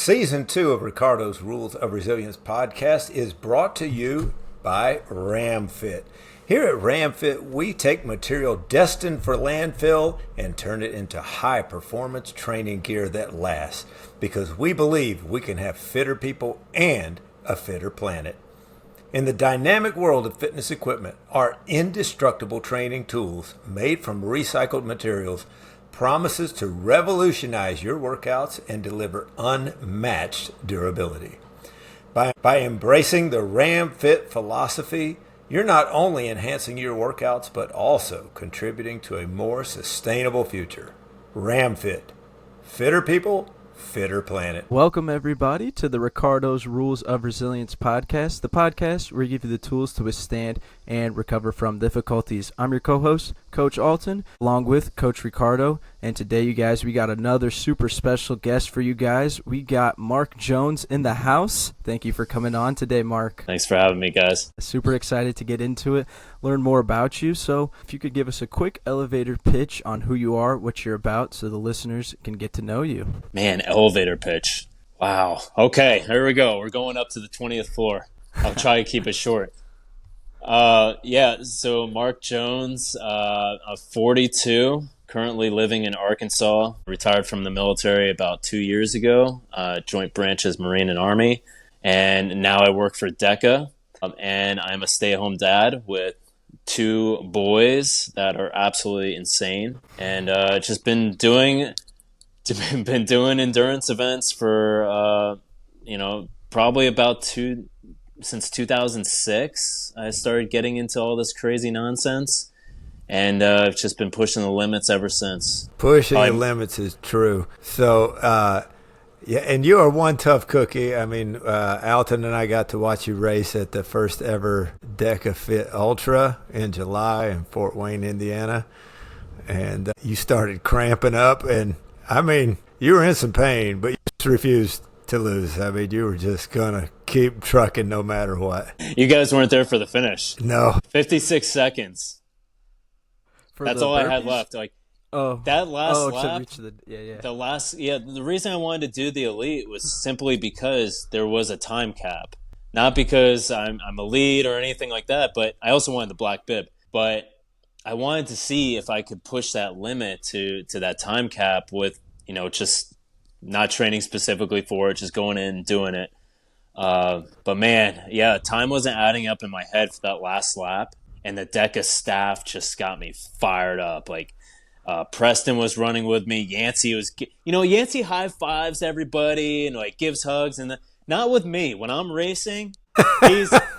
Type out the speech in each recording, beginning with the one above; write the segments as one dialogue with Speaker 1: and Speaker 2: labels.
Speaker 1: Season 2 of Ricardo's Rules of Resilience podcast is brought to you by RamFit. Here at RamFit, we take material destined for landfill and turn it into high-performance training gear that lasts, because we believe we can have fitter people and a fitter planet. In the dynamic world of fitness equipment, our indestructible training tools made from recycled materials promises to revolutionize your workouts and deliver unmatched durability. By embracing the RamFit philosophy, you're not only enhancing your workouts, but also contributing to a more sustainable future. RamFit. Fitter people, fitter planet.
Speaker 2: Welcome, everybody, to the Ricardo's Rules of Resilience podcast, the podcast where we give you the tools to withstand and recover from difficulties. I'm your co-host, Coach Alton, along with Coach Ricardo. And today, you guys, we got another super special guest for you guys. We got Mark Jones in the house. Thank you for coming on today, Mark.
Speaker 3: Thanks for having me, guys.
Speaker 2: Super excited to get into it, learn more about you. So if you could give us a quick elevator pitch on who you are, what you're about, so the listeners can get to know you.
Speaker 3: Man, elevator pitch. Wow. Okay, here we go. We're going up to the 20th floor. I'll try to keep it short. So Mark Jones, I'm 42, currently living in Arkansas, retired from the military about 2 years ago, joint branches Marine and Army, and now I work for DECA, and I'm a stay-at-home dad with two boys that are absolutely insane, and just been doing endurance events for, probably about since 2006. I started getting into all this crazy nonsense, and I've just been pushing the limits ever since.
Speaker 1: Pushing the limits is true. So, and you are one tough cookie. I mean, Alton and I got to watch you race at the first ever DECA Fit Ultra in July in Fort Wayne, Indiana, and you started cramping up, and I mean, you were in some pain, but you just refused to lose. I mean, you were just going to keep trucking no matter what.
Speaker 3: You guys weren't there for the finish.
Speaker 1: No.
Speaker 3: 56 seconds. That's all burpees? I had left. That last lap. The reason I wanted to do the elite was simply because there was a time cap. Not because I'm elite or anything like that, but I also wanted the black bib. But I wanted to see if I could push that limit to that time cap with, just not training specifically for it, just going in and doing it. But man, yeah, time wasn't adding up in my head for that last lap, and the DECA staff just got me fired up. Preston was running with me. Yancey Yancey high fives everybody and gives hugs, and not with me. When I'm racing,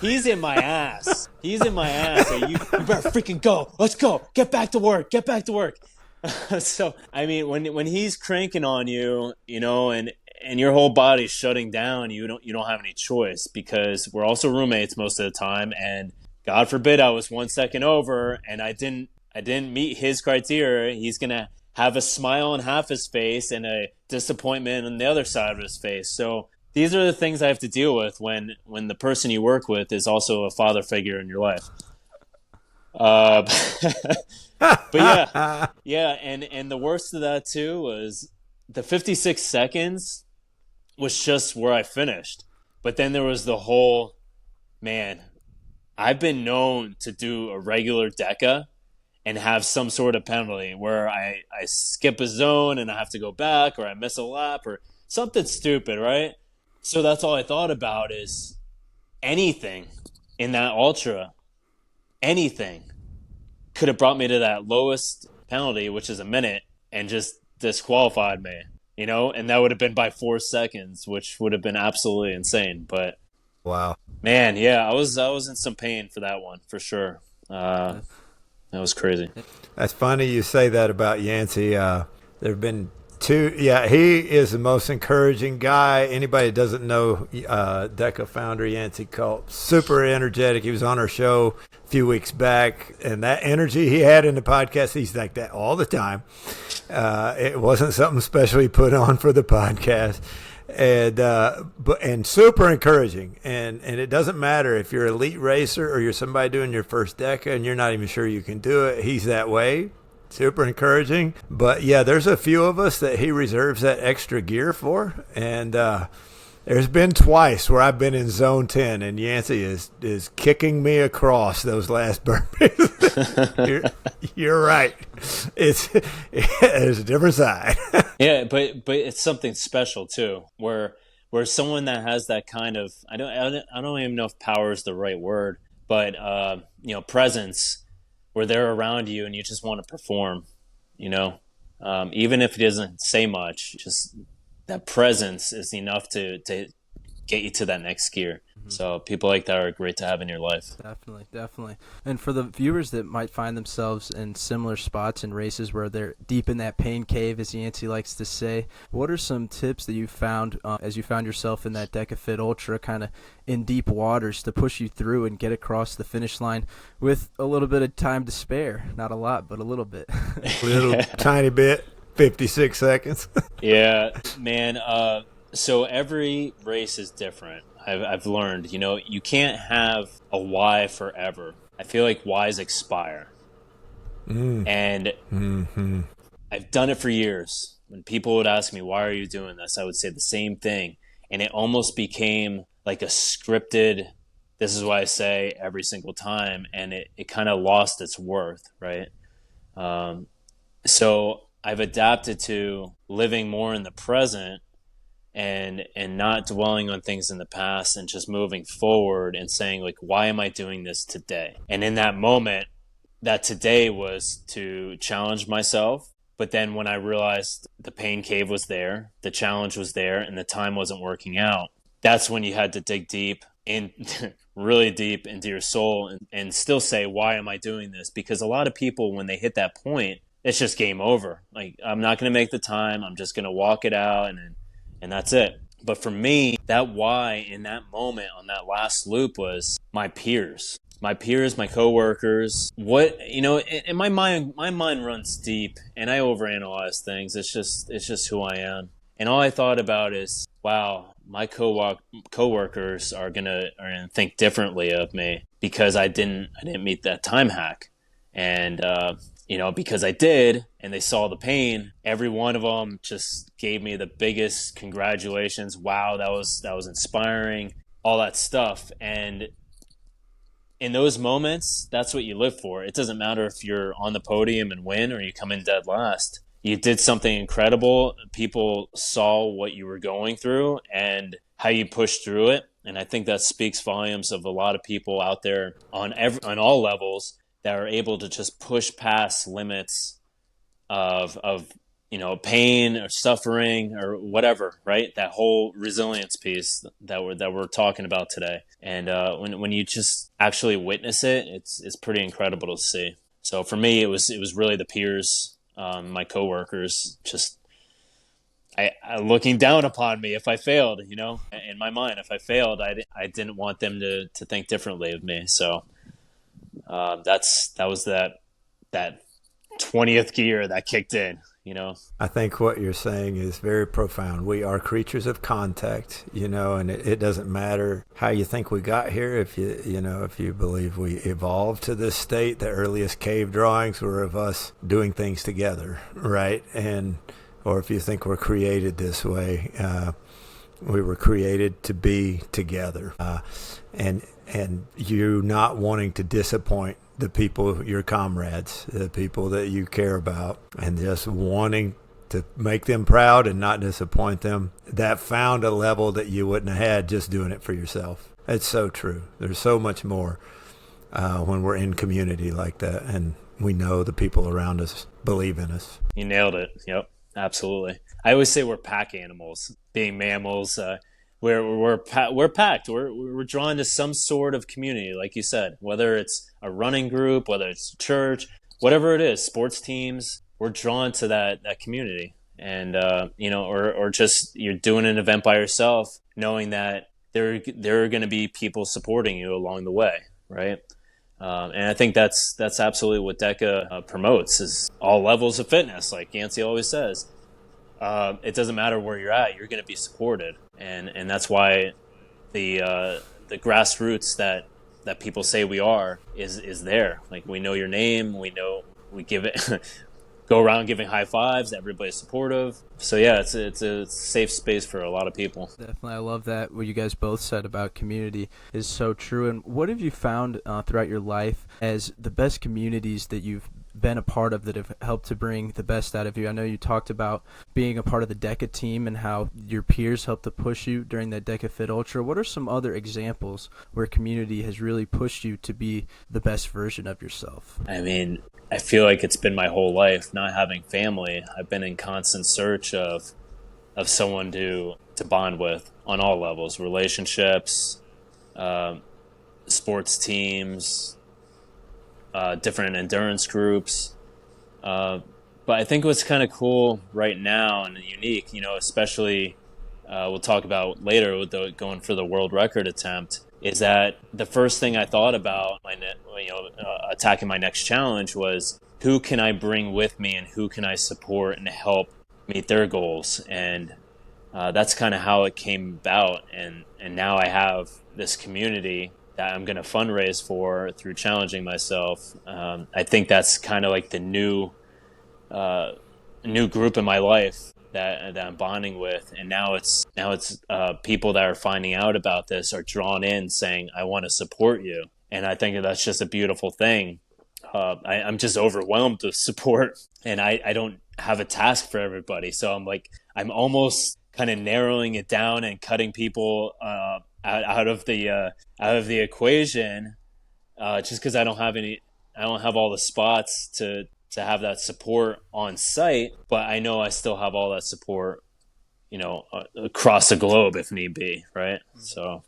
Speaker 3: he's in my ass. He's in my ass. Hey, you better freaking go. Let's go. Get back to work. So, I mean, when he's cranking on you, and your whole body's shutting down, you don't have any choice, because we're also roommates most of the time, and God forbid I was 1 second over and I didn't meet his criteria, he's gonna have a smile on half his face and a disappointment on the other side of his face. So these are the things I have to deal with when the person you work with is also a father figure in your life. But yeah, and the worst of that too was the 56 seconds was just where I finished. But then there was the whole, man, I've been known to do a regular DECA and have some sort of penalty where I skip a zone and I have to go back, or I miss a lap or something stupid, right? So that's all I thought about is anything in that ultra, anything could have brought me to that lowest penalty, which is a minute, and just disqualified me, and that would have been by 4 seconds, which would have been absolutely insane. But
Speaker 1: wow, man,
Speaker 3: yeah, I was in some pain for that one, for sure. That was crazy.
Speaker 1: That's funny you say that about Yancey. There have been two. Yeah, he is the most encouraging guy. Anybody that doesn't know DECA founder Yancey Culp, super energetic. He was on our show a few weeks back, and that energy he had in the podcast, he's like that all the time. It wasn't something special he put on for the podcast. And super encouraging, and it doesn't matter if you're an elite racer or you're somebody doing your first DECA and you're not even sure you can do it. He's that way, super encouraging. But yeah, there's a few of us that he reserves that extra gear for, and there's been twice where I've been in zone 10 and Yancey is kicking me across those last burpees. you're right. It's a different side.
Speaker 3: Yeah, but it's something special too, where someone that has that kind of I don't even know if power is the right word, but presence, where they're around you and you just want to perform, even if it doesn't say much, just that presence is enough to get you to that next gear. So people like that are great to have in your life.
Speaker 2: Definitely. And for the viewers that might find themselves in similar spots in races where they're deep in that pain cave, as Yancey likes to say, what are some tips that you found as you found yourself in that DecaFit Ultra kind of in deep waters to push you through and get across the finish line with a little bit of time to spare? Not a lot, but a little bit.
Speaker 1: A little tiny bit, 56 seconds.
Speaker 3: Yeah, man. So every race is different. I've learned, you can't have a why forever. I feel like whys expire. And I've done it for years. When people would ask me, why are you doing this? I would say the same thing. And it almost became like a scripted, this is what I say every single time. And it kind of lost its worth, right? So I've adapted to living more in the present and not dwelling on things in the past and just moving forward and saying, like, why am I doing this today? And in that moment, that today was to challenge myself. But then when I realized the pain cave was there, the challenge was there, and the time wasn't working out, that's when you had to dig deep in, really deep into your soul and still say, why am I doing this? Because a lot of people, when they hit that point, it's just game over. Like, I'm not going to make the time. I'm just going to walk it out and that's it. But for me, that why in that moment on that last loop was my peers, my coworkers. What, in my mind runs deep and I overanalyze things. It's just who I am. And all I thought about is, wow, my coworkers are gonna think differently of me because I didn't meet that time hack. And because I did, and they saw the pain, every one of them just gave me the biggest congratulations. Wow, that was inspiring, all that stuff. And in those moments, that's what you live for. It doesn't matter if you're on the podium and win or you come in dead last. You did something incredible. People saw what you were going through and how you pushed through it. And I think that speaks volumes of a lot of people out there on all levels that are able to just push past limits of pain or suffering or whatever, right? That whole resilience piece that we're talking about today. And when you just actually witness it, it's pretty incredible to see. So for me, it was really the peers, my coworkers, just I looking down upon me if I failed. In my mind, if I failed, I didn't want them to think differently of me. So. That was that 20th gear that kicked in,
Speaker 1: I think what you're saying is very profound. We are creatures of contact, and it doesn't matter how you think we got here. If you believe we evolved to this state, the earliest cave drawings were of us doing things together, right? Or if you think we're created this way, we were created to be together, and you not wanting to disappoint the people, your comrades, the people that you care about, and just wanting to make them proud and not disappoint them. That found a level that you wouldn't have had just doing it for yourself. It's so true. There's so much more when we're in community like that, and we know the people around us believe in us.
Speaker 3: You nailed it. Yep, absolutely. I always say we're pack animals, being mammals. We're packed. We're drawn to some sort of community, like you said, whether it's a running group, whether it's church, whatever it is, sports teams. We're drawn to that community, and or just you're doing an event by yourself, knowing that there are going to be people supporting you along the way, right? And I think that's absolutely what DECA promotes is all levels of fitness, like Yancey always says. It doesn't matter where you're at; you're going to be supported, and that's why the grassroots that people say we are is there. Like we know your name, we give it go around giving high fives. Everybody's supportive. So yeah, it's a safe space for a lot of people.
Speaker 2: Definitely, I love that. What you guys both said about community is so true. And what have you found throughout your life as the best communities that you've been a part of that have helped to bring the best out of you? I know you talked about being a part of the DECA team and how your peers helped to push you during that DECA Fit Ultra. What are some other examples where community has really pushed you to be the best version of yourself?
Speaker 3: I mean, I feel like it's been my whole life not having family. I've been in constant search of someone to bond with on all levels, relationships, sports teams, different endurance groups. But I think what's kind of cool right now and unique, especially we'll talk about later with going for the world record attempt, is that the first thing I thought about attacking my next challenge was who can I bring with me and who can I support and help meet their goals. And that's kind of how it came about. And now I have this community that I'm going to fundraise for through challenging myself. I think that's kind of like the new group in my life that I'm bonding with, and now it's people that are finding out about this are drawn in, saying, "I want to support you," and I think that's just a beautiful thing. I'm just overwhelmed with support, and I don't have a task for everybody, so I'm almost kind of narrowing it down and cutting people out of the equation, just because I don't have all the spots to have that support on site, but I know I still have all that support, across the globe if need be, right? So,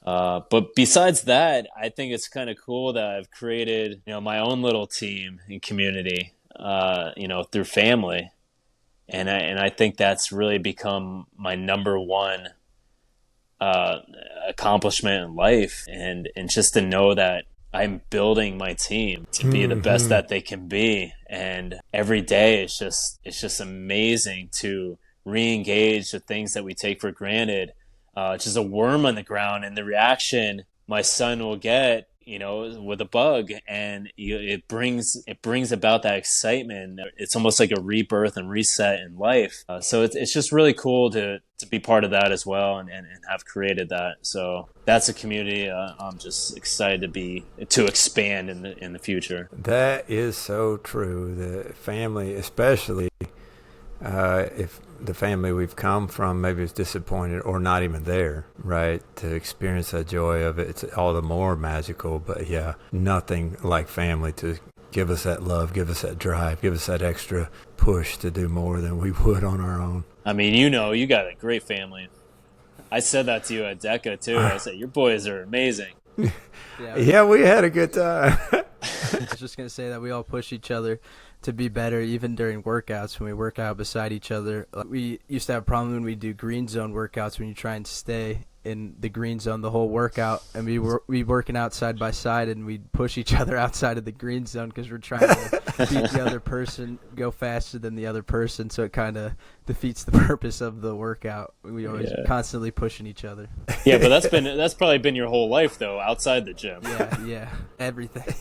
Speaker 3: but besides that, I think it's kind of cool that I've created, my own little team and community, through family, and I think that's really become my number one accomplishment in life, and just to know that I'm building my team to be the best that they can be. And every day it's just amazing to re-engage the things that we take for granted. Just a worm on the ground and the reaction my son will get, with a bug, and it brings about that excitement. It's almost like a rebirth and reset in life. So it's just really cool to be part of that as well, and have created that. So that's a community I'm just excited to expand in the future.
Speaker 1: That is so true. The family, especially if the family we've come from maybe is disappointed or not even there, right? To experience that joy of it, it's all the more magical. But yeah, nothing like family to give us that love, give us that drive, give us that extra push to do more than we would on our own.
Speaker 3: I mean, you got a great family. I said that to you at DECA too. I said, your boys are amazing.
Speaker 1: Yeah, we had a good time.
Speaker 2: I was just going to say that we all push each other to be better, even during workouts when we work out beside each other. We used to have a problem when we do green zone workouts, when you try and stay in the green zone the whole workout, and we working out side by side, and we'd push each other outside of the green zone because we're trying to beat the other person, go faster than the other person, so it kind of defeats the purpose of the workout. We always constantly pushing each other.
Speaker 3: Yeah, but that's probably been your whole life though, outside the gym.
Speaker 2: Yeah, everything.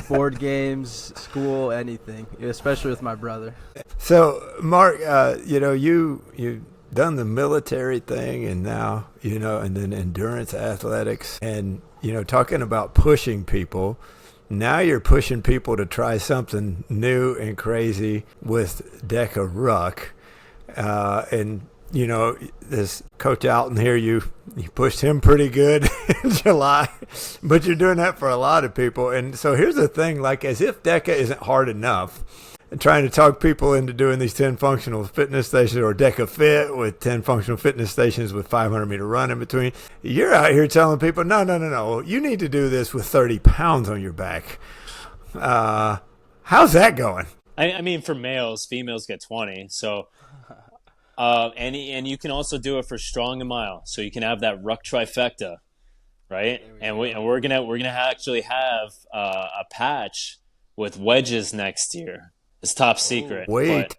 Speaker 2: Board games, school, anything, especially with my brother.
Speaker 1: So, Mark, you done the military thing, and now, and then endurance athletics, and, talking about pushing people. Now you're pushing people to try something new and crazy with DECA Ruck. And, this Coach Alton here, you pushed him pretty good in July, but you're doing that for a lot of people. And so here's the thing, as if DECA isn't hard enough, and trying to talk people into doing these 10 functional fitness stations, or DECA Fit with 10 functional fitness stations with 500-meter run in between. You're out here telling people, no, you need to do this with 30 pounds on your back. How's that going?
Speaker 3: I mean, for males, females get 20. So, and you can also do it for strong and mild. So you can have that ruck trifecta, right? And we're gonna actually have a patch with wedges next year. It's top secret.
Speaker 1: Wait.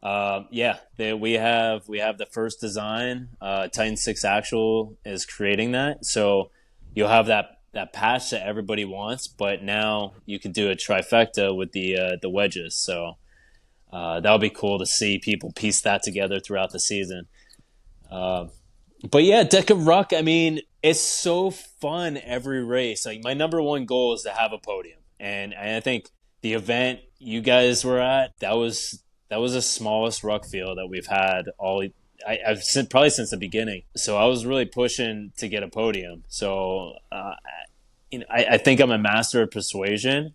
Speaker 3: But, we have the first design. Titan 6 Actual is creating that. So you'll have that that patch that everybody wants, but now you can do a trifecta with the wedges. So that'll be cool to see people piece that together throughout the season. But yeah, Deca Ruck, I mean, it's so fun every race. Like, my number one goal is to have a podium. And I think the event you guys were at, that was the smallest ruck field that we've had I've probably since the beginning. So I was really pushing to get a podium. So I think I'm a master of persuasion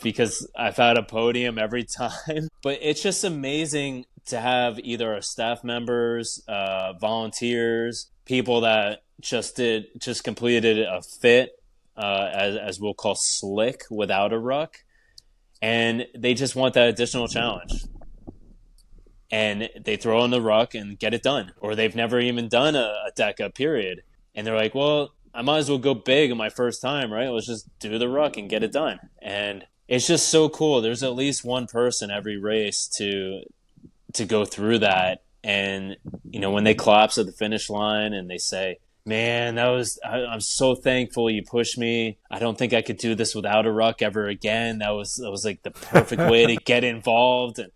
Speaker 3: because I've had a podium every time. But it's just amazing to have either our staff members, volunteers, people that just completed a fit, as we'll call slick, without a ruck, and they just want that additional challenge. And they throw in the ruck and get it done. Or they've never even done a DECA, period. And they're like, well, I might as well go big on my first time, right? Let's just do the ruck and get it done. And it's just so cool. There's at least one person every race to go through that. And, when they collapse at the finish line and they say, man, I'm so thankful you pushed me. I don't think I could do this without a ruck ever again. That was like the perfect way to get involved. And,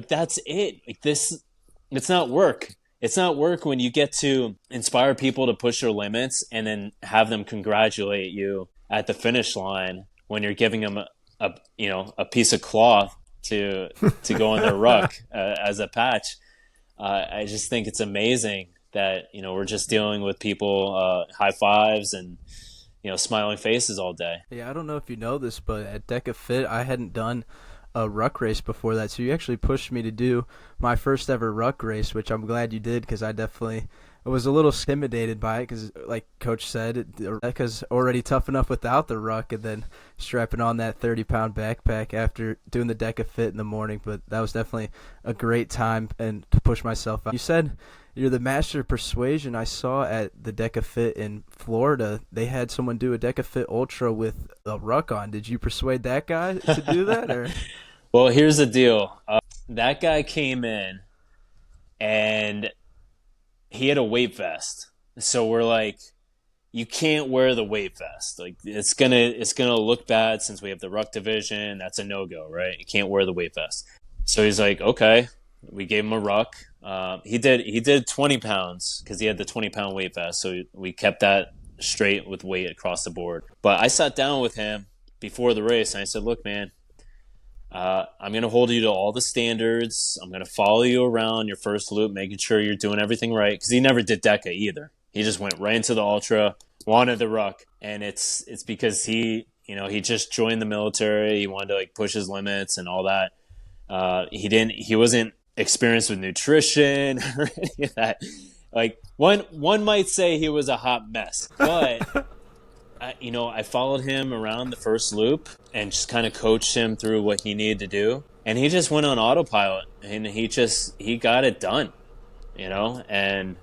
Speaker 3: that's it. Like, this, it's not work. It's not work when you get to inspire people to push their limits and then have them congratulate you at the finish line when you're giving them a piece of cloth to go on their ruck as a patch. I just think it's amazing that, we're just dealing with people, high fives and, smiling faces all day.
Speaker 2: Yeah, I don't know if you know this, but at DECA Fit, I hadn't done a ruck race before that, so you actually pushed me to do my first ever ruck race, which I'm glad you did, because I was a little intimidated by it, because like Coach said, DECA's already tough enough without the ruck, and then strapping on that 30-pound backpack after doing the DECA Fit in the morning. But that was definitely a great time and to push myself out. You said you're the master of persuasion. I saw at the DECA Fit in Florida, they had someone do a DECA Fit Ultra with a ruck on. Did you persuade that guy to do that? Or?
Speaker 3: Well, here's the deal. That guy came in, and he had a weight vest. So we're like, you can't wear the weight vest. Like, it's gonna look bad since we have the ruck division. That's a no-go, right? You can't wear the weight vest. So he's like, okay. We gave him a ruck. He did 20 pounds because he had the 20-pound weight vest. So we kept that straight with weight across the board. But I sat down with him before the race and I said, look, man, I'm going to hold you to all the standards. I'm going to follow you around your first loop, making sure you're doing everything right. Because he never did DECA either. He just went right into the Ultra, wanted the ruck. And it's because he just joined the military. He wanted to push his limits and all that. He wasn't experienced with nutrition or any of that. One might say he was a hot mess, but I followed him around the first loop and just kind of coached him through what he needed to do, and he just went on autopilot and he got it done, and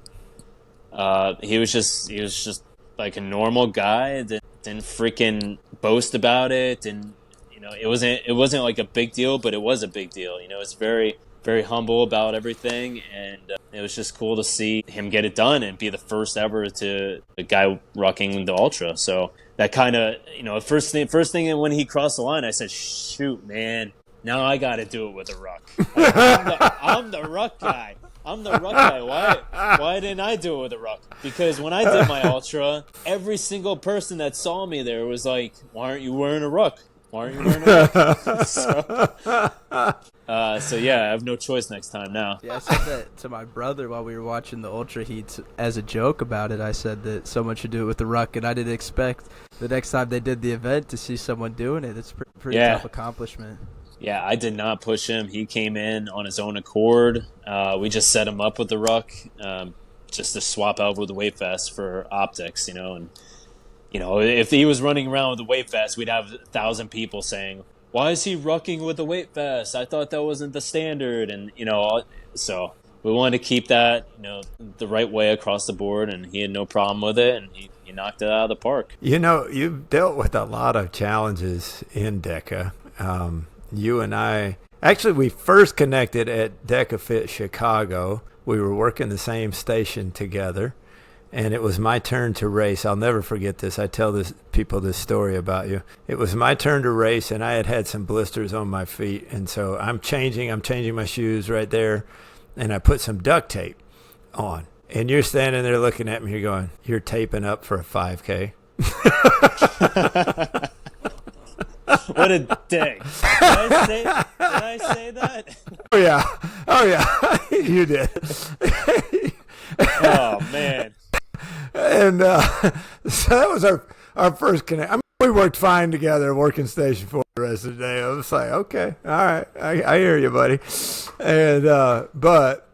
Speaker 3: he was just like a normal guy that didn't freaking boast about it, and it wasn't like a big deal, but it was a big deal. It's very, very humble about everything, and it was just cool to see him get it done and be the first ever to a guy rocking the Ultra. So that kind of, first thing when he crossed the line, I said, shoot, man, now I got to do it with a ruck. I'm the ruck guy. I'm the ruck guy. Why didn't I do it with a ruck? Because when I did my Ultra, every single person that saw me there was like, why aren't you wearing a ruck? Why aren't you wearing a ruck? So yeah, I have no choice next time now.
Speaker 2: Yeah, I said that to my brother while we were watching the Ultra Heats as a joke about it. I said that someone should do it with the ruck, and I didn't expect the next time they did the event to see someone doing it. It's a pretty tough accomplishment.
Speaker 3: Yeah, I did not push him. He came in on his own accord. We just set him up with the ruck, just to swap out with the weight vest for optics, and if he was running around with the weight vest, we'd have 1,000 people saying, why is he rucking with the weight vest? I thought that wasn't the standard. And, so we wanted to keep that, the right way across the board. And he had no problem with it. And he knocked it out of the park.
Speaker 1: You've dealt with a lot of challenges in DECA. You and I, actually, we first connected at DECA Fit Chicago. We were working the same station together. and it was my turn to race. I'll never forget this. I tell people this story about you. It was my turn to race, and I had some blisters on my feet, and so I'm changing my shoes right there, and I put some duct tape on. And you're standing there looking at me, you're going, "You're taping up for a 5K?"
Speaker 3: What a day. Did I say that?
Speaker 1: Oh yeah, you did.
Speaker 3: Oh man.
Speaker 1: And so that was our first connect. I mean, we worked fine together, working station 4 the rest of the day. I was like, okay, all right, I hear you, buddy. And but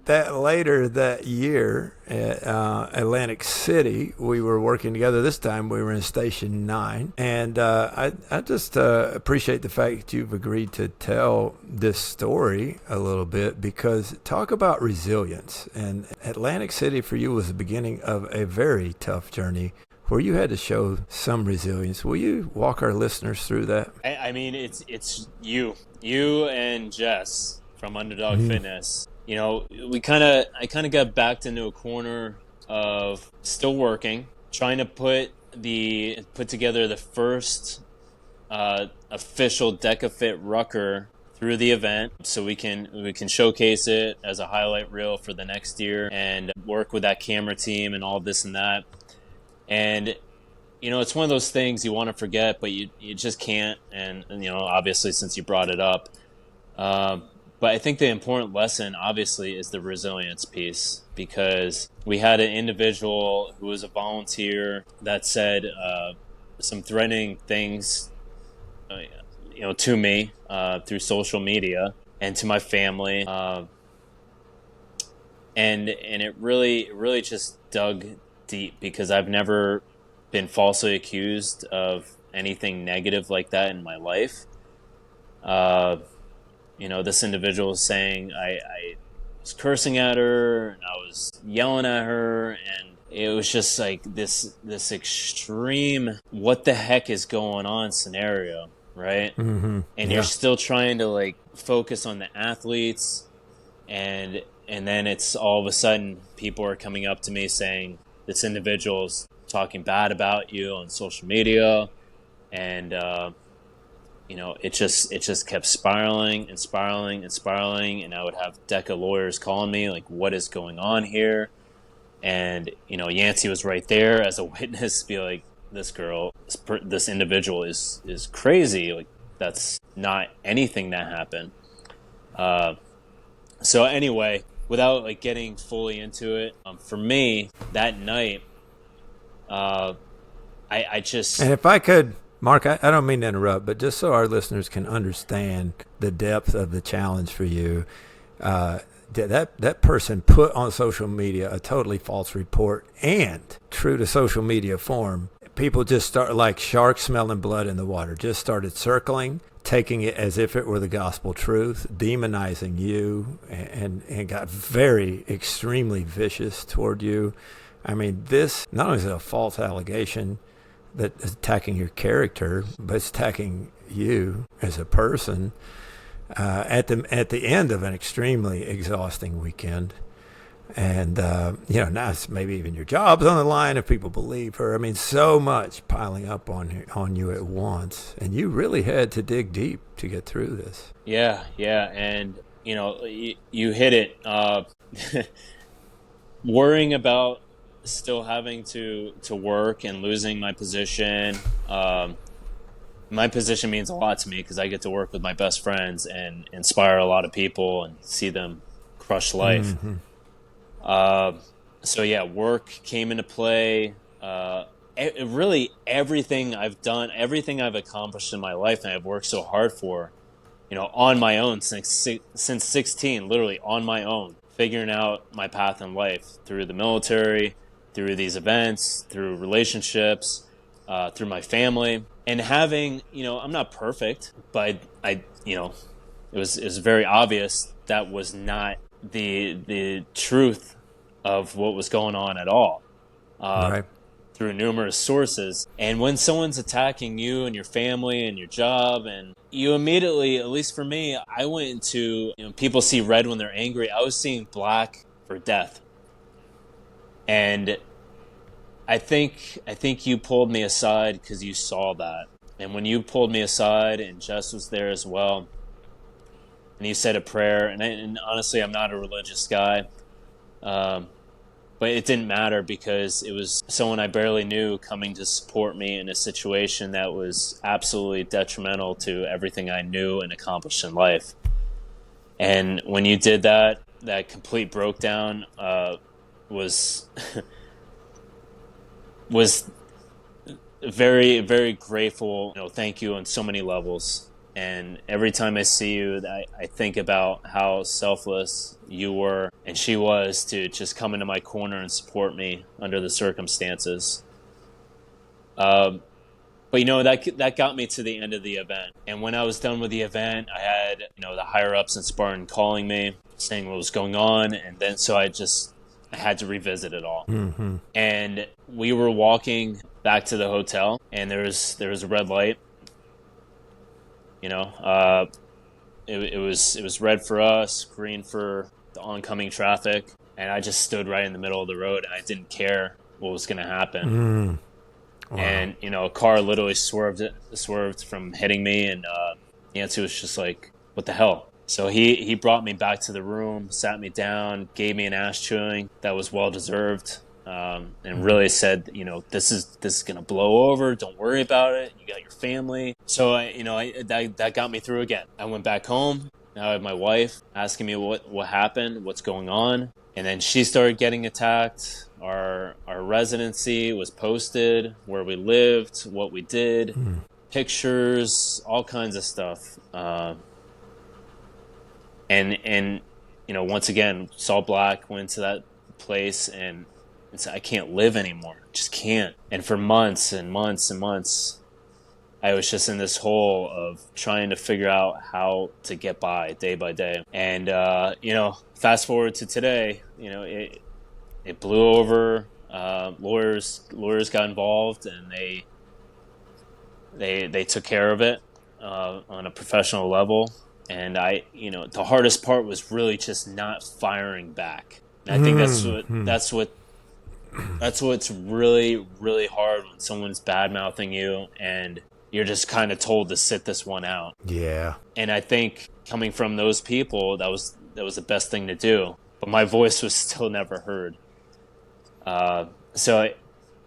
Speaker 1: that later that year at Atlantic City, we were working together. This time we were in Station 9. And I just appreciate the fact that you've agreed to tell this story a little bit, because talk about resilience. And Atlantic City for you was the beginning of a very tough journey where you had to show some resilience. Will you walk our listeners through that?
Speaker 3: I mean, it's you and Jess from Underdog Fitness. You know, I kind of got backed into a corner of still working, trying to put together the first official DecaFit Rucker through the event, so we can showcase it as a highlight reel for the next year and work with that camera team and all this and that. And you know, it's one of those things you want to forget, but you just can't. And you know, obviously, since you brought it up. But I think the important lesson, obviously, is the resilience piece, because we had an individual who was a volunteer that said some threatening things, you know, to me through social media and to my family, and it really just dug deep, because I've never been falsely accused of anything negative like that in my life. You know, this individual was saying I was cursing at her and I was yelling at her, and it was just like this extreme what the heck is going on scenario, right?
Speaker 1: Mm-hmm.
Speaker 3: And you're still trying to like focus on the athletes, and then it's all of a sudden people are coming up to me saying this individual's talking bad about you on social media, and you know, it just kept spiraling and spiraling and spiraling, and I would have DECA lawyers calling me like, what is going on here? And you know, Yancey was right there as a witness, be like, this individual is crazy, like that's not anything that happened. So anyway, without like getting fully into it, for me that night, I just,
Speaker 1: and if I could, Mark, I don't mean to interrupt, but just so our listeners can understand the depth of the challenge for you, that person put on social media a totally false report, and true to social media form, people just start like sharks smelling blood in the water, just started circling, taking it as if it were the gospel truth, demonizing you, and got very extremely vicious toward you. I mean, this not only is it a false allegation that is attacking your character, but it's attacking you as a person at the end of an extremely exhausting weekend. And you know, now it's maybe even your job's on the line if people believe her. I mean, so much piling up on you at once, and you really had to dig deep to get through this.
Speaker 3: Yeah, and you know, you hit it. Worrying about still having to work and losing my position. My position means a lot to me because I get to work with my best friends and inspire a lot of people and see them crush life. Mm-hmm. So yeah, work came into play. Really everything I've done, everything I've accomplished in my life and I've worked so hard for, you know, on my own since 16, literally on my own, figuring out my path in life through the military, through these events, through relationships, through my family, and having, you know, I'm not perfect, but I you know, it was very obvious that was not the truth of what was going on at all. Right. Through numerous sources. And when someone's attacking you and your family and your job, and you immediately, at least for me, I went into, you know, people see red when they're angry. I was seeing black for death. And I think you pulled me aside because you saw that. And when you pulled me aside, and Jess was there as well, and you said a prayer, and honestly, I'm not a religious guy, but it didn't matter because it was someone I barely knew coming to support me in a situation that was absolutely detrimental to everything I knew and accomplished in life. And when you did that, that complete breakdown was was very, very grateful. Thank you on so many levels. And every time I see you, I think about how selfless you were and she was to just come into my corner and support me under the circumstances. But that got me to the end of the event. And when I was done with the event, I had the higher ups in Spartan calling me, saying what was going on, and then so I had to revisit it all.
Speaker 1: Mm-hmm.
Speaker 3: And we were walking back to the hotel, and there was a red light. It was red for us, green for the oncoming traffic, and I just stood right in the middle of the road, and I didn't care what was going to happen. Wow. And a car literally swerved from hitting me, and Nancy was just like, "What the hell?" So he brought me back to the room, sat me down, gave me an ass chewing that was well deserved. And really said, this is gonna blow over. Don't worry about it. You got your family. So that got me through again. I went back home. Now I have my wife asking me what happened, what's going on, and then she started getting attacked. Our residency was posted, where we lived, what we did, pictures, all kinds of stuff. And once again, saw black, went to that place, and I can't live anymore. Just can't. And for months and months and months, I was just in this hole of trying to figure out how to get by day by day. And, fast forward to today, it blew over. Lawyers got involved, and they took care of it on a professional level. And the hardest part was really just not firing back. And I think that's what's really, really hard when someone's bad-mouthing you and you're just kind of told to sit this one out.
Speaker 1: Yeah. And
Speaker 3: I think coming from those people, that was the best thing to do. But my voice was still never heard. So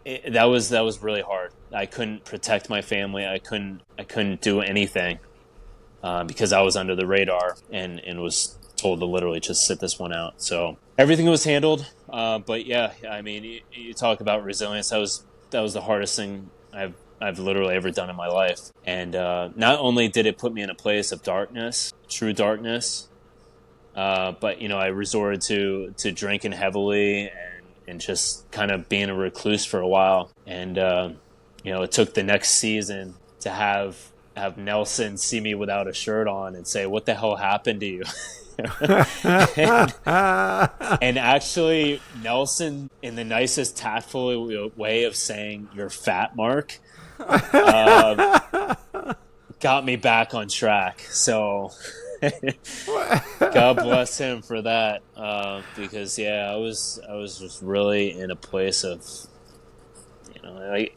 Speaker 3: that was really hard. I couldn't protect my family. I couldn't do anything because I was under the radar and was told to literally just sit this one out. So everything was handled. But yeah, I mean, you talk about resilience. That was the hardest thing I've literally ever done in my life. And not only did it put me in a place of darkness, true darkness, but I resorted to drinking heavily and just kind of being a recluse for a while. And it took the next season to have Nelson see me without a shirt on and say, "What the hell happened to you?" and actually, Nelson, in the nicest tactful way of saying "you're fat, Mark," got me back on track. So God bless him for that, because I was just really in a place of, I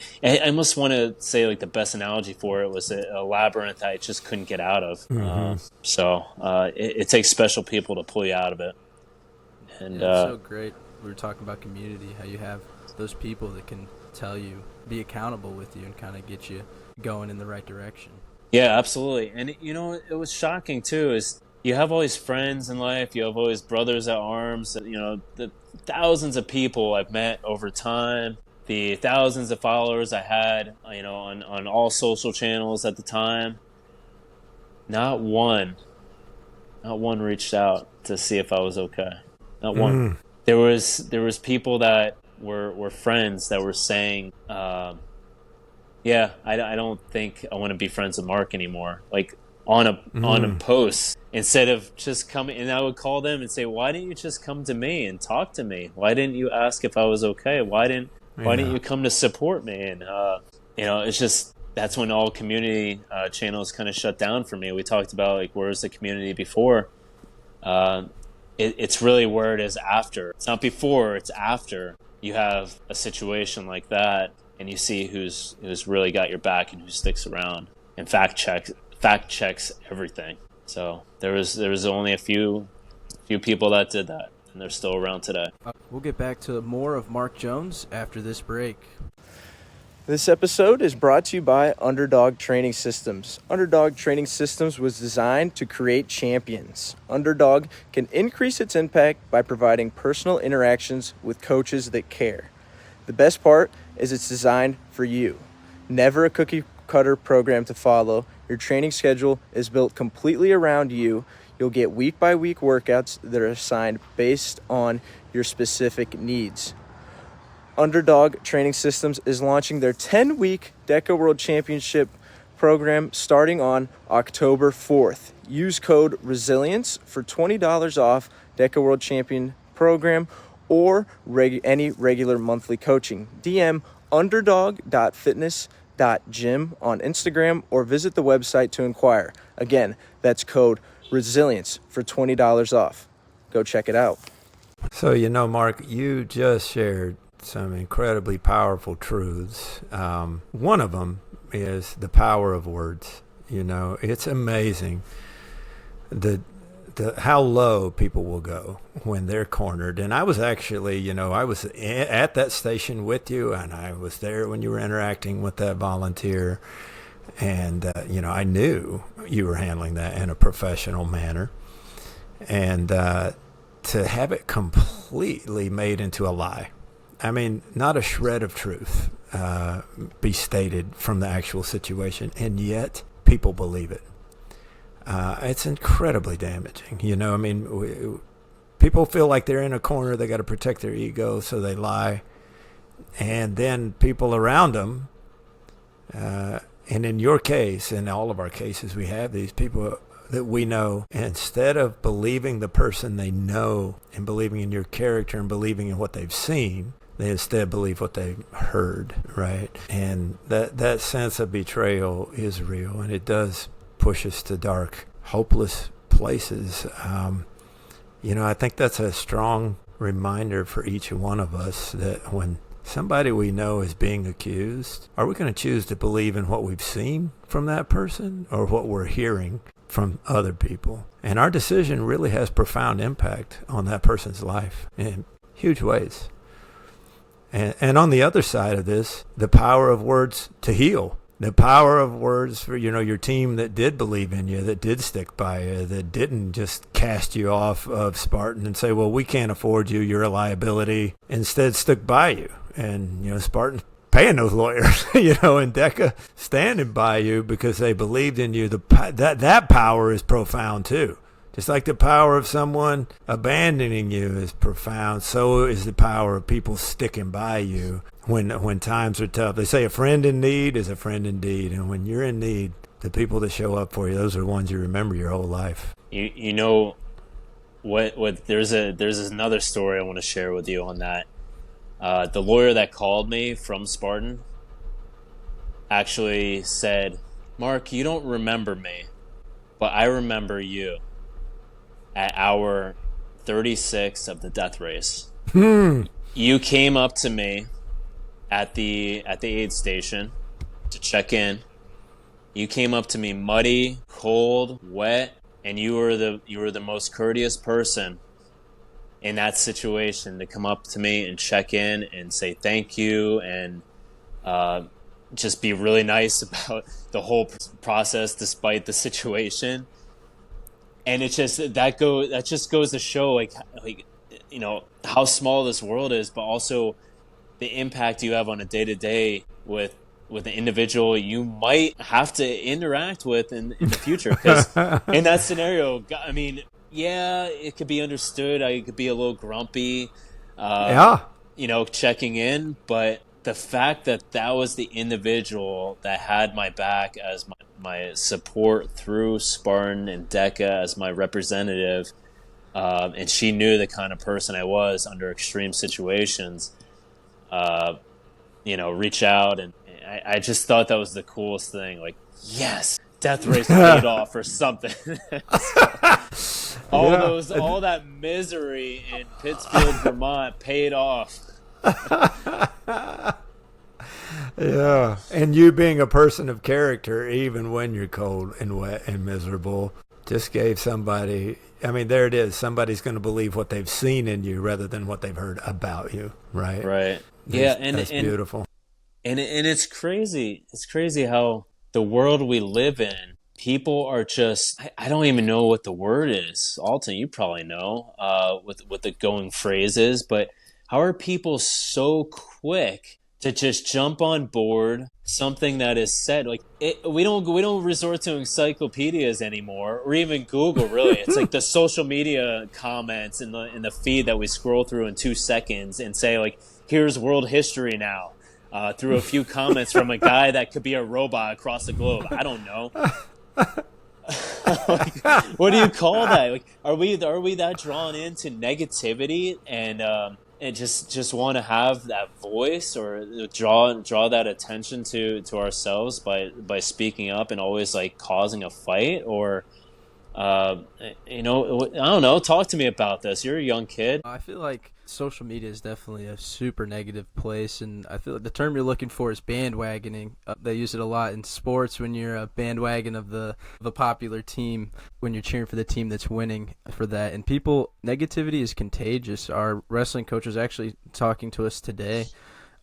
Speaker 3: almost want to say like the best analogy for it was a labyrinth I just couldn't get out of. So it takes special people to pull you out of it. And
Speaker 2: it's so great. We were talking about community, how you have those people that can tell you, be accountable with you, and kind of get you going in the right direction.
Speaker 3: Yeah, absolutely. And it was shocking too, is you have all these friends in life, you have all these brothers at arms, the thousands of people I've met over time, the thousands of followers I had, on all social channels at the time. Not one reached out to see if I was okay. Not one. There was people that were friends that were saying, yeah, I don't think I want to be friends with Mark anymore. Like on a post, instead of just coming, and I would call them and say, "Why didn't you just come to me and talk to me? Why didn't you ask if I was okay? Why didn't you come to support me?" And it's just, that's when all community channels kind of shut down for me. We talked about like, where's the community before? It's really where it is after. It's not before, it's after you have a situation like that and you see who's really got your back and who sticks around and fact checks everything. So there was only a few people that did that, and they're still around today.
Speaker 2: We'll get back to more of Mark Jones after this break.
Speaker 4: This episode is brought to you by Underdog Training Systems. Underdog Training Systems was designed to create champions. Underdog can increase its impact by providing personal interactions with coaches that care. The best part is it's designed for you. Never a cookie-cutter program to follow. Your training schedule is built completely around you. You'll get week-by-week workouts that are assigned based on your specific needs. Underdog Training Systems is launching their 10-week DECA World Championship program starting on October 4th. Use code RESILIENCE for $20 off DECA World Champion program or any regular monthly coaching. DM underdog.fitness.gym on Instagram or visit the website to inquire. Again, that's code RESILIENCE for $20 off. Go check it out.
Speaker 1: So, Mark, you just shared some incredibly powerful truths. One of them is the power of words. It's amazing how low people will go when they're cornered. And I was actually, I was at that station with you, and I was there when you were interacting with that volunteer. And, I knew you were handling that in a professional manner. And to have it completely made into a lie. I mean, not a shred of truth be stated from the actual situation, and yet people believe it. It's incredibly damaging. People feel like they're in a corner. They got to protect their ego, so they lie. And then people around them, and in your case, in all of our cases, we have these people that we know, instead of believing the person they know and believing in your character and believing in what they've seen, they instead believe what they've heard, right? And that sense of betrayal is real, and it does push us to dark, hopeless places. I think that's a strong reminder for each one of us that when somebody we know is being accused, are we going to choose to believe in what we've seen from that person or what we're hearing from other people? And our decision really has profound impact on that person's life in huge ways. And on the other side of this, the power of words to heal. The power of words for, your team that did believe in you, that did stick by you, that didn't just cast you off of Spartan and say, well, we can't afford you, you're a liability. Instead, stuck by you. And, Spartan paying those lawyers, and DECA standing by you because they believed in you. That power is profound too. Just like the power of someone abandoning you is profound, so is the power of people sticking by you when times are tough. They say a friend in need is a friend indeed, and when you're in need, the people that show up for you, those are the ones you remember your whole life.
Speaker 3: What there's another story I want to share with you on that. The lawyer that called me from Spartan actually said, "Mark, you don't remember me, but I remember you at hour 36 of the death race. You came up to me at the aid station to check in. You came up to me muddy, cold, wet, and you were the most courteous person in that situation to come up to me and check in and say thank you and just be really nice about the whole process despite the situation." And it just that just goes to show like how small this world is, but also the impact you have on a day-to-day with an individual you might have to interact with in the future. Because in that scenario, I mean, yeah, it could be understood. I could be a little grumpy, checking in, but the fact that was the individual that had my back as my support through Spartan and DECA as my representative, and she knew the kind of person I was under extreme situations, reach out. And I just thought that was the coolest thing. Like, yes, death race paid off or something. All that misery in Pittsfield, Vermont paid off.
Speaker 1: Yeah, and you being a person of character, even when you're cold and wet and miserable, just gave somebody, I mean, there it is. Somebody's going to believe what they've seen in you rather than what they've heard about you, right?
Speaker 3: Right. Yeah,
Speaker 1: that's beautiful.
Speaker 3: And it's crazy. It's crazy how the world we live in, people are just, I don't even know what the word is. Alton, you probably know what the going phrase is, but how are people so quick to just jump on board something that is said? Like we don't resort to encyclopedias anymore, or even Google. Really, it's like the social media comments in the feed that we scroll through in 2 seconds and say like, "Here's world history now." Through a few comments from a guy that could be a robot across the globe. I don't know. Like, what do you call that? Like, are we that drawn into negativity and just want to have that voice or draw that attention to ourselves by speaking up and always like causing a fight? Or I don't know, talk to me about this. You're a young kid.
Speaker 2: I feel like social media is definitely a super negative place, and I feel like the term you're looking for is bandwagoning. They use it a lot in sports when you're a bandwagon of a popular team, when you're cheering for the team that's winning for that. And negativity is contagious. Our wrestling coach was actually talking to us today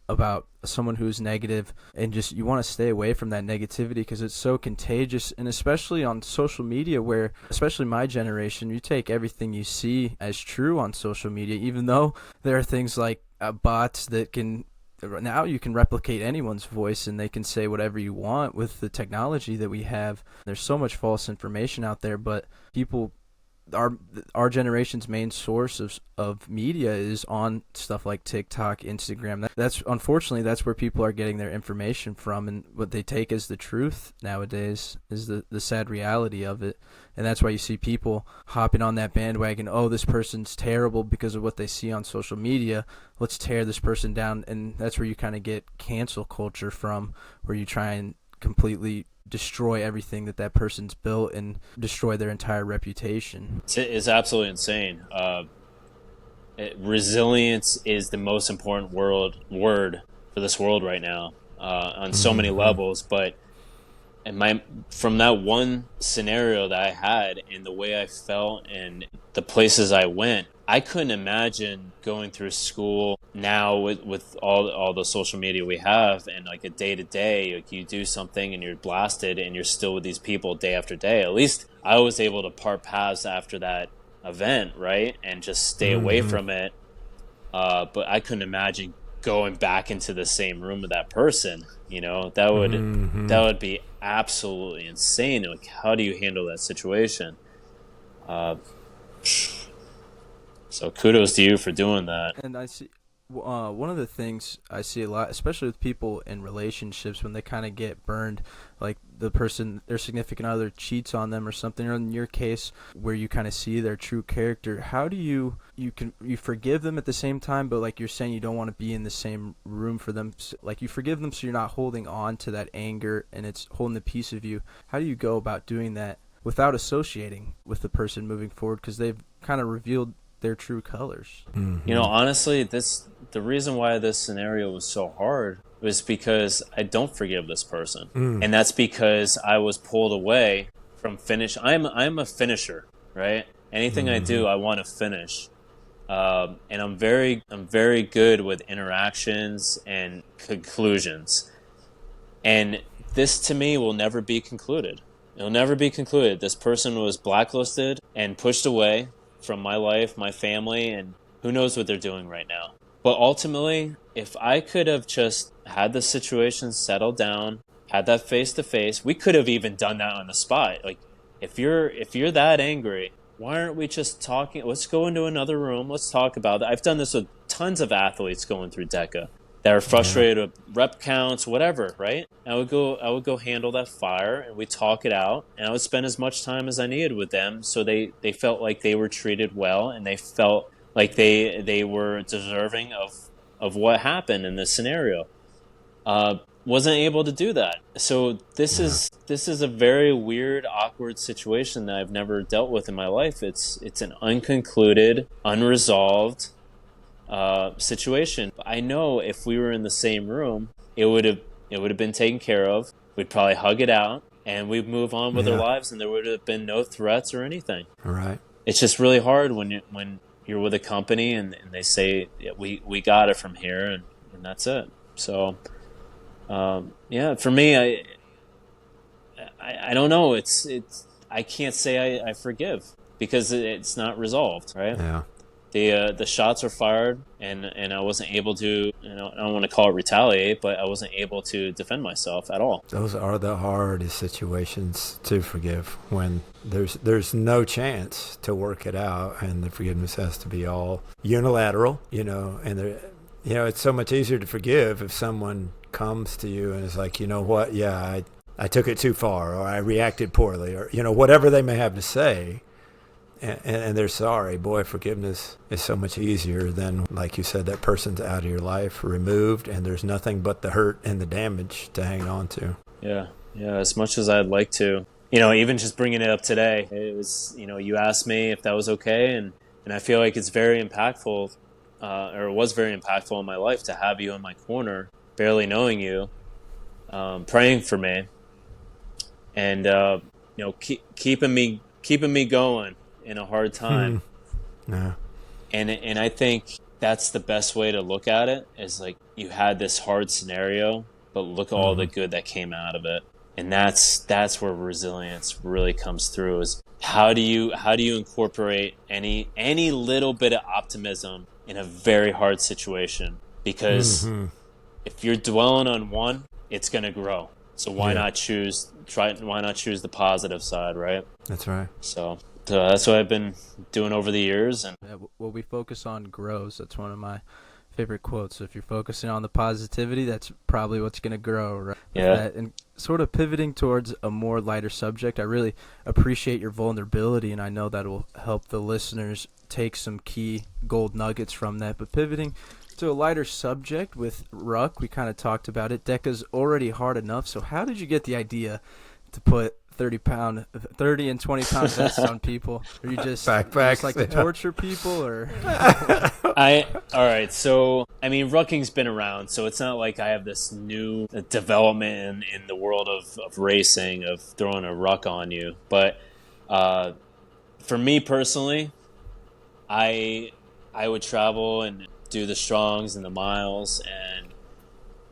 Speaker 2: about someone who's negative, and just you want to stay away from that negativity because it's so contagious. And especially on social media, where especially my generation, you take everything you see as true on social media, even though there are things like bots that can now you can replicate anyone's voice and they can say whatever you want with the technology that we have. There's so much false information out there, but people, our generation's main source of media is on stuff like TikTok, Instagram. That's unfortunately that's where people are getting their information from, and what they take as the truth nowadays is the sad reality of it. And that's why you see people hopping on that bandwagon. Oh, this person's terrible because of what they see on social media. Let's tear this person down. And that's where you kind of get cancel culture from, where you try and completely destroy everything that person's built and destroy their entire reputation.
Speaker 3: It's absolutely insane. Resilience is the most important word for this world right now, on so many levels. But from that one scenario that I had and the way I felt and the places I went, I couldn't imagine going through school now with all the social media we have, and like a day to day, like you do something and you're blasted and you're still with these people day after day. At least I was able to part paths after that event, right? And just stay away from it. But I couldn't imagine going back into the same room with that person. You know, that would be absolutely insane. Like, how do you handle that situation? So kudos to you for doing that.
Speaker 2: And I see one of the things I see a lot, especially with people in relationships, when they kind of get burned, like the person, their significant other cheats on them or something, or in your case where you kind of see their true character. How do you forgive them at the same time, but like you're saying, you don't want to be in the same room for them. Like you forgive them so you're not holding on to that anger and it's holding the piece of you. How do you go about doing that without associating with the person moving forward, because they've kind of revealed their true colors?
Speaker 3: You know, honestly, the reason why this scenario was so hard was because I don't forgive this person. And that's because I was pulled away from finish. I'm a finisher, right? Anything I do, I want to finish. And I'm very good with interactions and conclusions. And this to me will never be concluded. It'll never be concluded. This person was blacklisted and pushed away from my life, my family, and who knows what they're doing right now. But ultimately, if I could have just had the situation settled down, had that face-to-face, we could have even done that on the spot. Like, if you're that angry, why aren't we just talking? Let's go into another room. Let's talk about it. I've done this with tons of athletes going through DECA that are frustrated with rep counts, whatever, right? I would go handle that fire, and we talk it out, and I would spend as much time as I needed with them, so they felt like they were treated well, and they felt like they were deserving of what happened in this scenario. Wasn't able to do that. So this is a very weird, awkward situation that I've never dealt with in my life. It's an unconcluded, unresolved situation. I know if we were in the same room, it would have been taken care of. We'd probably hug it out and we'd move on with our lives, and there would have been no threats or anything.
Speaker 1: Right.
Speaker 3: It's just really hard when you're with a company and they say, yeah, we got it from here, and that's it. So for me, I don't know. It's I can't say I forgive because it's not resolved, right?
Speaker 1: Yeah.
Speaker 3: The shots were fired, and I wasn't able to, I don't want to call it retaliate, but I wasn't able to defend myself at all.
Speaker 1: Those are the hardest situations to forgive, when there's no chance to work it out, and the forgiveness has to be all unilateral, and it's so much easier to forgive if someone comes to you and is like, you know what, yeah, I took it too far, or I reacted poorly, or whatever they may have to say. And they're sorry. Boy, forgiveness is so much easier than, like you said, that person's out of your life, removed, and there's nothing but the hurt and the damage to hang on to.
Speaker 3: Yeah. As much as I'd like to, even just bringing it up today, it was, you asked me if that was okay, and I feel like it's very impactful, or it was very impactful in my life to have you in my corner, barely knowing you, praying for me, and keeping me going in a hard time.
Speaker 1: Yeah.
Speaker 3: And I think that's the best way to look at it, is like, you had this hard scenario, but look at all the good that came out of it. And that's where resilience really comes through, is how do you incorporate any little bit of optimism in a very hard situation? Because if you're dwelling on one, it's going to grow. So why not choose the positive side, right?
Speaker 1: That's right.
Speaker 3: So that's what I've been doing over the years. And
Speaker 2: what we focus on grows. That's one of my favorite quotes. So if you're focusing on the positivity, that's probably what's going to grow, right?
Speaker 3: Yeah.
Speaker 2: And sort of pivoting towards a more lighter subject, I really appreciate your vulnerability, and I know that will help the listeners take some key gold nuggets from that. But pivoting to a lighter subject with ruck, we kind of talked about it. DECA's already hard enough, so how did you get the idea to put 30 and 20-pound vests on people? Are you just
Speaker 1: backpacks,
Speaker 2: like to torture people, or?
Speaker 3: All right. So, rucking's been around, so it's not like I have this new development in the world of racing, of throwing a ruck on you. But for me personally, I would travel and do the strongs and the miles, and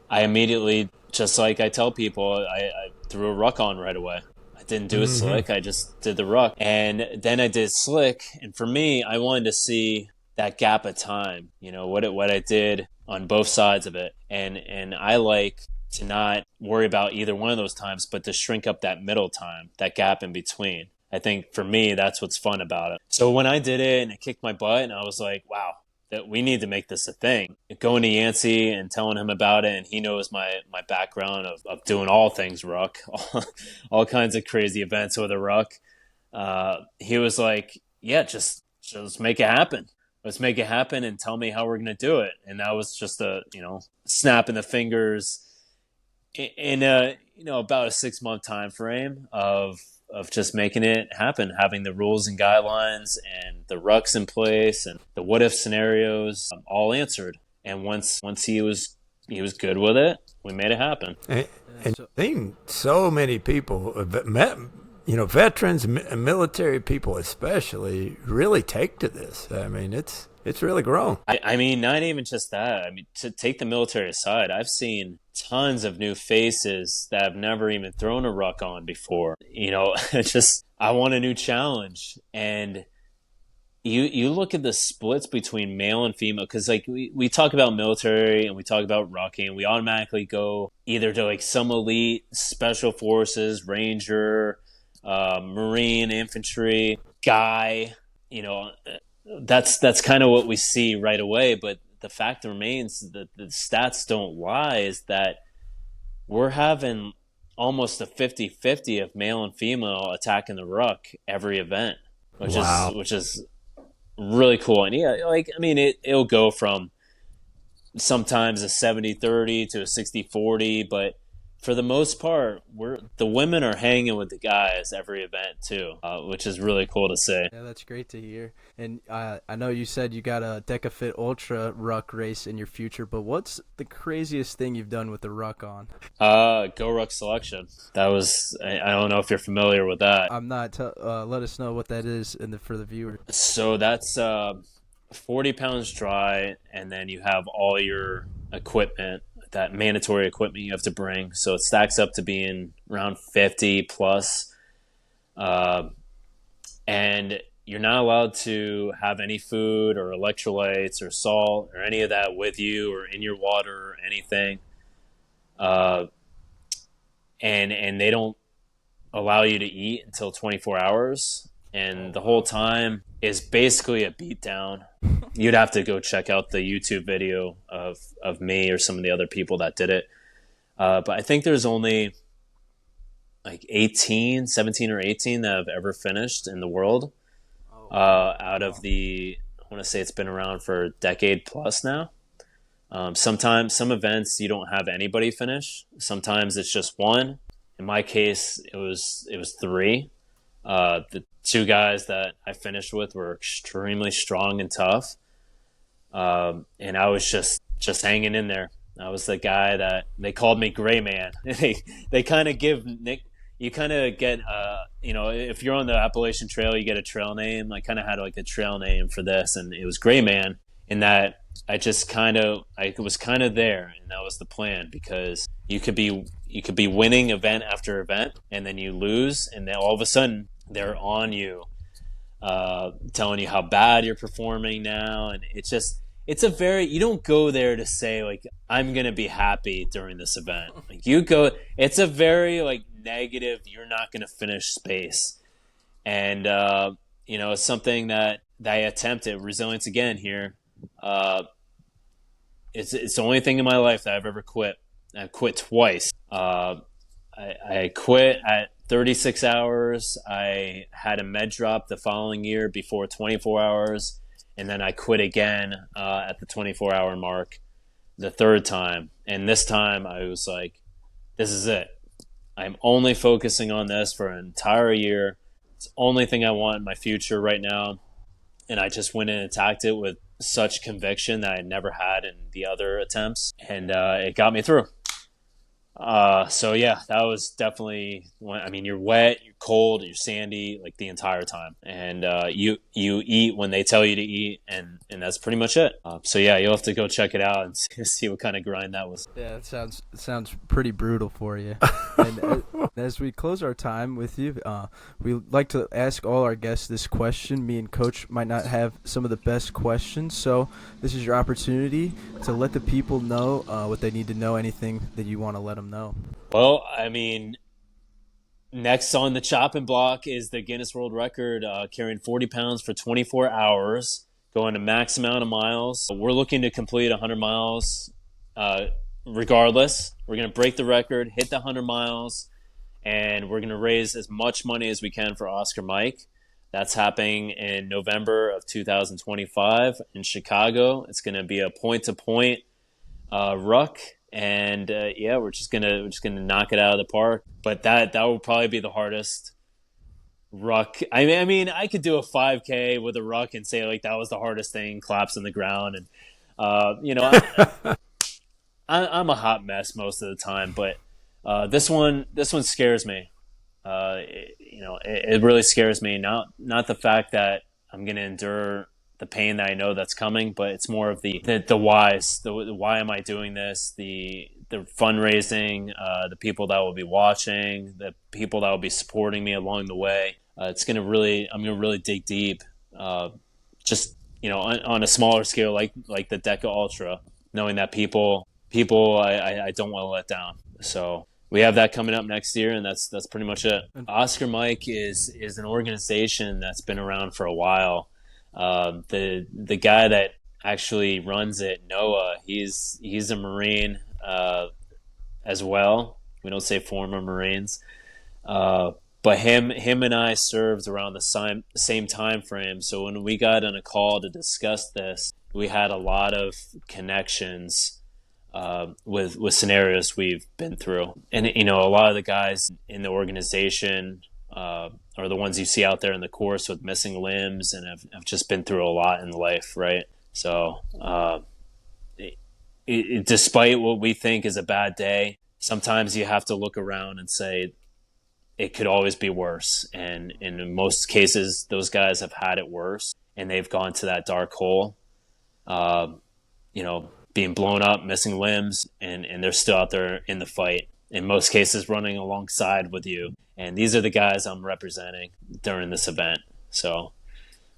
Speaker 3: I immediately, just like I tell people, I threw a ruck on right away. I didn't do a slick, I just did the ruck. And then I did slick, and for me, I wanted to see that gap of time, what I did on both sides of it. And I like to not worry about either one of those times, but to shrink up that middle time, that gap in between. I think for me, that's what's fun about it. So when I did it and it kicked my butt, and I was like, wow, that we need to make this a thing. Going to Yancey and telling him about it, and he knows my background of doing all things ruck, all kinds of crazy events with a ruck. He was like, yeah, just make it happen. Let's make it happen and tell me how we're going to do it. And that was just a, snap in the fingers in about a 6-month time frame of just making it happen, having the rules and guidelines and the rucks in place and the what if scenarios all answered. And once he was good with it, we made it happen.
Speaker 1: And seeing so many people, veterans, military people especially, really take to this. It's really grown.
Speaker 3: Not even just that. To take the military aside, I've seen tons of new faces that have never even thrown a ruck on before. It's just, I want a new challenge. And you look at the splits between male and female, because like we talk about military and we talk about rucking, and we automatically go either to like some elite special forces, ranger, Marine, infantry guy, that's kind of what we see right away. But the fact remains that the stats don't lie, is that we're having almost a 50-50 of male and female attacking the ruck every event, which is really cool. And it'll go from sometimes a 70-30 to a 60-40, but for the most part, the women are hanging with the guys every event too, which is really cool to see.
Speaker 2: Yeah, that's great to hear. And I know you said you got a DecaFit Ultra ruck race in your future, but what's the craziest thing you've done with the ruck on?
Speaker 3: Go Ruck Selection. That was, I don't know if you're familiar with that.
Speaker 2: I'm not. Let us know what that is for the viewer.
Speaker 3: So that's 40 pounds dry, and then you have all your equipment, that mandatory equipment you have to bring. So it stacks up to being around 50 plus. And you're not allowed to have any food or electrolytes or salt or any of that with you or in your water or anything. And they don't allow you to eat until 24 hours. And the whole time is basically a beatdown. You'd have to go check out the YouTube video of me or some of the other people that did it. But I think there's only like 17 or 18 that have ever finished in the world. Out of I want to say it's been around for a decade plus now. Sometimes, some events you don't have anybody finish. Sometimes it's just one. In my case, it was 3. The 2 guys that I finished with were extremely strong and tough. And I was just hanging in there. I was the guy that they called me Gray Man. They kind of give Nick, you kind of get, if you're on the Appalachian Trail, you get a trail name. I kind of had like a trail name for this, and it was Gray Man, in that I was kind of there, and that was the plan, because you could be winning event after event, and then you lose, and then all of a sudden they're on you, telling you how bad you're performing now, and you don't go there to say like, I'm gonna be happy during this event. Like, it's a very like negative, you're not gonna finish space, and it's something that I attempt at resilience again here. It's the only thing in my life that I've ever quit. I quit twice. I quit at 36 hours. I had a med drop the following year before 24 hours. And then I quit again at the 24-hour mark the 3rd time. And this time I was like, this is it. I'm only focusing on this for an entire year. It's the only thing I want in my future right now. And I just went and attacked it with such conviction that I never had in the other attempts. And it got me through. So yeah, that was definitely you're wet, you're cold, you're sandy, like the entire time. And you eat when they tell you to eat, and that's pretty much it. So yeah, you'll have to go check it out and see what kind of grind that was.
Speaker 2: Yeah, it sounds pretty brutal for you. And as we close our time with you, we like to ask all our guests this question. Me and Coach might not have some of the best questions, so this is your opportunity to let the people know what they need to know, anything that you want to let them know.
Speaker 3: Well, next on the chopping block is the Guinness World Record, carrying 40 pounds for 24 hours, going to max amount of miles. We're looking to complete 100 miles regardless. We're going to break the record, hit the 100 miles, and we're going to raise as much money as we can for Oscar Mike. That's happening in November of 2025 in Chicago. It's going to be a point-to-point ruck. And we're just gonna knock it out of the park. But that will probably be the hardest ruck. I mean, I could do a 5K with a ruck and say like that was the hardest thing. Claps on the ground, and I'm a hot mess most of the time. But this one scares me. It really scares me. Not the fact that I'm gonna endure the pain that I know that's coming, but it's more of the whys. The why am I doing this? The fundraising, the people that will be watching, the people that will be supporting me along the way. I'm gonna really dig deep. Just on a smaller scale, like the Deca Ultra, knowing that people I don't want to let down. So we have that coming up next year, and that's pretty much it. Oscar Mike is an organization that's been around for a while. The guy that actually runs it, Noah, he's a Marine as well. We don't say former Marines, but him and I served around the same time frame. So when we got on a call to discuss this, we had a lot of connections with scenarios we've been through. And, a lot of the guys in the organization are the ones you see out there in the course with missing limbs and have just been through a lot in life, right? So despite what we think is a bad day, sometimes you have to look around and say it could always be worse. And in most cases, those guys have had it worse and they've gone to that dark hole, being blown up, missing limbs, and they're still out there in the fight. In most cases, running alongside with you. And these are the guys I'm representing during this event. So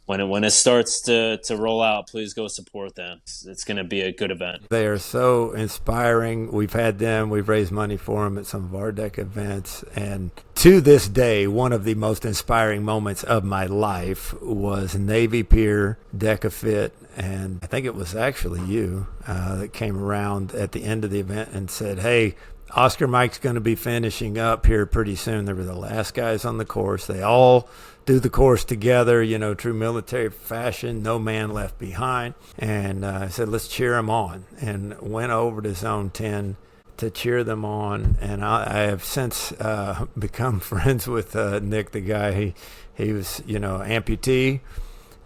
Speaker 3: when it starts to roll out, please go support them. It's going to be a good event.
Speaker 1: They are so inspiring. We've had them. We've raised money for them at some of our deck events. And to this day, one of the most inspiring moments of my life was Navy Pier Deca-Fit. And I think it was actually you that came around at the end of the event and said, hey, Oscar Mike's going to be finishing up here pretty soon. They were the last guys on the course. They all do the course together, true military fashion, no man left behind. And I said, let's cheer them on, and went over to Zone 10 to cheer them on. And I have since become friends with Nick, the guy. He was, amputee.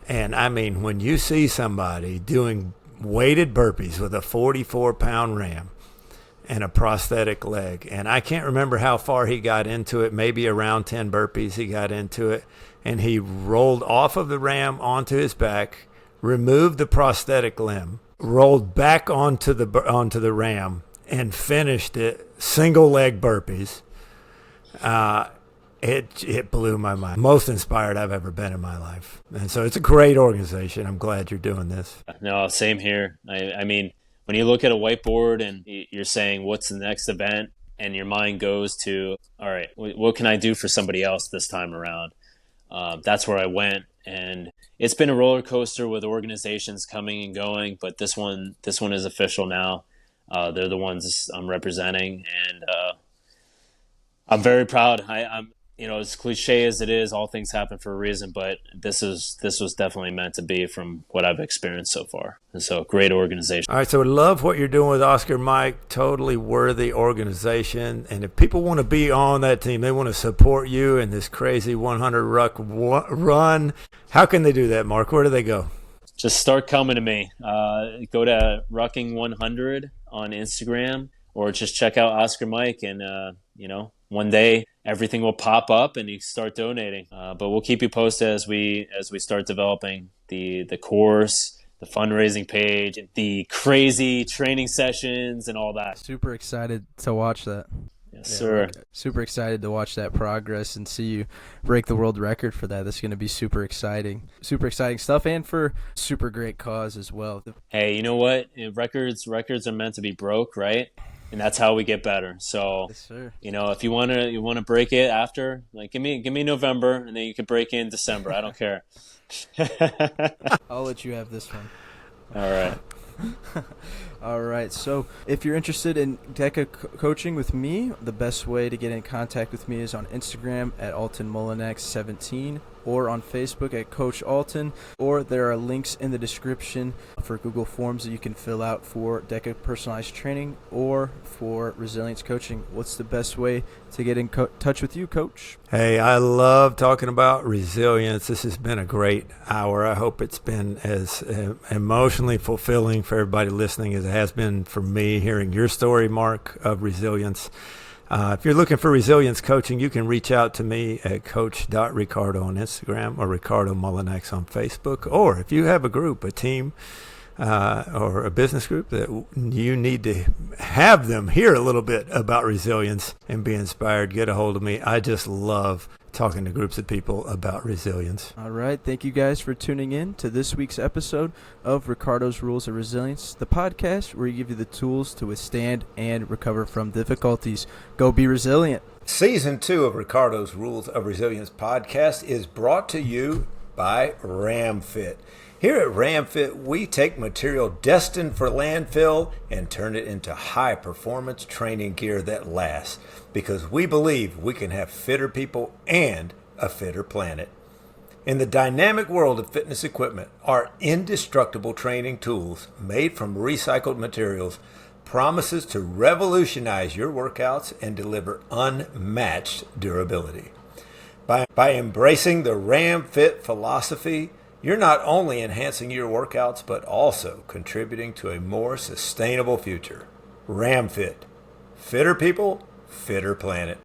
Speaker 1: And I mean, when you see somebody doing weighted burpees with a 44-pound ram and a prosthetic leg, and I can't remember how far he got into it, maybe around 10 burpees he got into it, and he rolled off of the ram onto his back, removed the prosthetic limb, rolled back onto the ram, and finished it single leg burpees. It blew my mind. Most inspired I've ever been in my life. And so it's a great organization. I'm glad you're doing this.
Speaker 3: No, same here. I mean, when you look at a whiteboard and you're saying, what's the next event? And your mind goes to, all right, what can I do for somebody else this time around? That's where I went. And it's been a roller coaster with organizations coming and going, but this one is official now. They're the ones I'm representing, and I'm very proud. I'm as cliche as it is, all things happen for a reason, but this was definitely meant to be from what I've experienced so far. And so, great organization.
Speaker 1: All right, so I love what you're doing with Oscar Mike. Totally worthy organization. And if people want to be on that team, they want to support you in this crazy 100 ruck run, how can they do that, Mark? Where do they go?
Speaker 3: Just start coming to me. Go to Rucking100 on Instagram, or just check out Oscar Mike, and one day everything will pop up and you start donating. But we'll keep you posted as we start developing the course, the fundraising page, the crazy training sessions, and all that.
Speaker 2: Super excited to watch that.
Speaker 3: Yes, sir.
Speaker 2: Super excited to watch that progress and see you break the world record for that. That's going to be super exciting stuff, and for super great cause as well.
Speaker 3: Hey, you know what? Records are meant to be broke, right? And that's how we get better. So,
Speaker 2: yes, sir.
Speaker 3: If you want to break it after, like, give me November, and then you can break in December. I don't care.
Speaker 2: I'll let you have this one.
Speaker 3: All right.
Speaker 2: All right. So if you're interested in DECA coaching with me, the best way to get in contact with me is on Instagram at AltonMolinex17, or on Facebook at Coach Alton, or there are links in the description for Google Forms that you can fill out for DECA personalized training or for resilience coaching. What's the best way to get in touch with you, Coach?
Speaker 1: Hey, I love talking about resilience. This has been a great hour. I hope it's been as emotionally fulfilling for everybody listening as it has been for me hearing your story, Mark, of resilience. If you're looking for resilience coaching, you can reach out to me at coach.ricardo on Instagram, or Ricardo Molinex on Facebook. Or if you have a group, a team, or a business group that you need to have them hear a little bit about resilience and be inspired, get a hold of me. I just love talking to groups of people about resilience.
Speaker 2: All right. Thank you guys for tuning in to this week's episode of Ricardo's Rules of Resilience, the podcast where you give you the tools to withstand and recover from difficulties. Go be resilient.
Speaker 1: Season 2 of Ricardo's Rules of Resilience podcast is brought to you by RamFit. Here at RamFit, we take material destined for landfill and turn it into high-performance training gear that lasts, because we believe we can have fitter people and a fitter planet. In the dynamic world of fitness equipment, our indestructible training tools made from recycled materials promises to revolutionize your workouts and deliver unmatched durability. By embracing the Ram Fit philosophy, you're not only enhancing your workouts, but also contributing to a more sustainable future. Ram Fit. Fitter people, fitter planet.